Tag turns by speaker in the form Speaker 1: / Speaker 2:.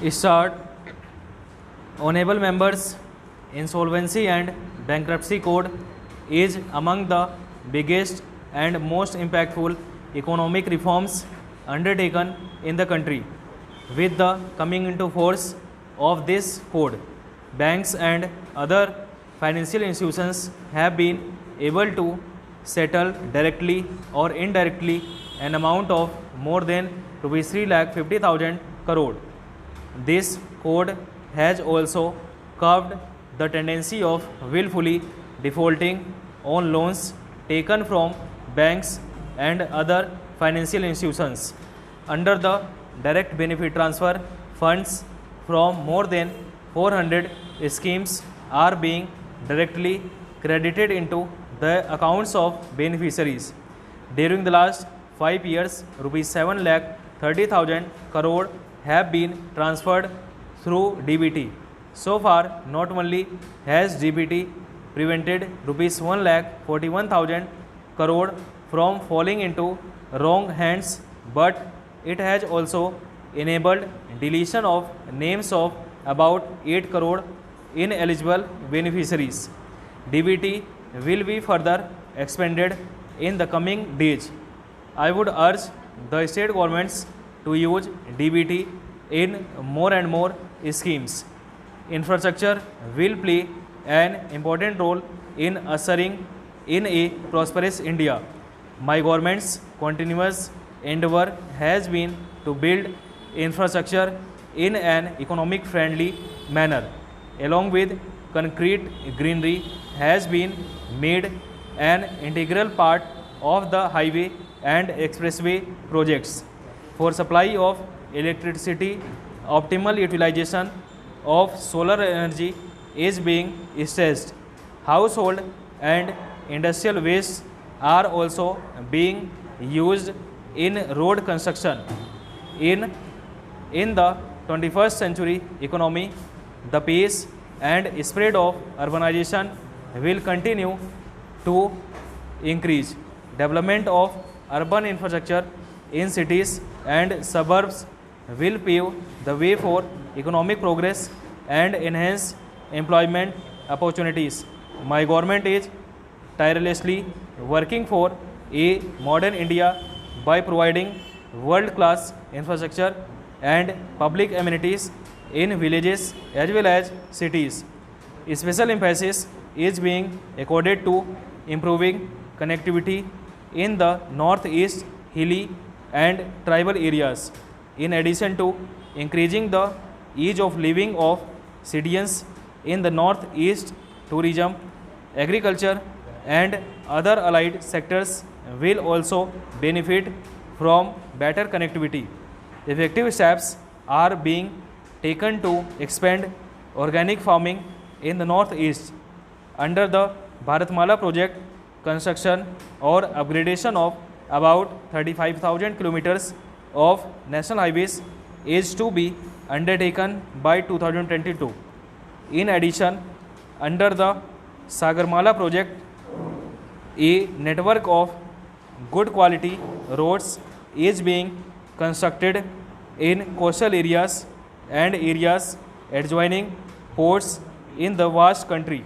Speaker 1: Start. Honorable members, Insolvency and Bankruptcy Code is among the biggest and most impactful economic reforms undertaken in the country. With the coming into force of this code, banks and other financial institutions have been able to settle directly or indirectly an amount of more than Rs 3,50,000 crore. This code has also curbed the tendency of willfully defaulting on loans taken from banks and other financial institutions. Under the direct benefit transfer, funds from more than 400 schemes are being directly credited into the accounts of beneficiaries. During the last 5 years, Rs 7,30,000 crore have been transferred through DBT. So far, not only has DBT prevented Rs 1,41,000 crore from falling into wrong hands, but it has also enabled deletion of names of about 8 crore ineligible beneficiaries. DBT will be further expanded in the coming days. I would urge the state governments to use DBT in more and more schemes. Infrastructure will play an important role in ushering in a prosperous India. My government's continuous endeavor has been to build infrastructure in an economic friendly manner. Along with concrete greenery has been made an integral part of the highway and expressway projects. For supply of electricity, optimal utilization of solar energy is being stressed. Household and industrial wastes are also being used in road construction. In the 21st century economy, the pace and spread of urbanization will continue to increase. Development of urban infrastructure in cities and suburbs will pave the way for economic progress and enhance employment opportunities. My government is tirelessly working for a modern India by providing world-class infrastructure and public amenities in villages as well as cities. Special emphasis is being accorded to improving connectivity in the northeast, hilly and tribal areas, in addition to increasing the ease of living of citizens in the northeast. Tourism, agriculture and other allied sectors will also benefit from better connectivity. Effective steps are being taken to expand organic farming in the northeast. Under the Bharatmala project, construction or upgradation of about 35,000 kilometers of national highways is to be undertaken by 2022. In addition, under the Sagarmala project, a network of good quality roads is being constructed in coastal areas and areas adjoining ports in the vast country.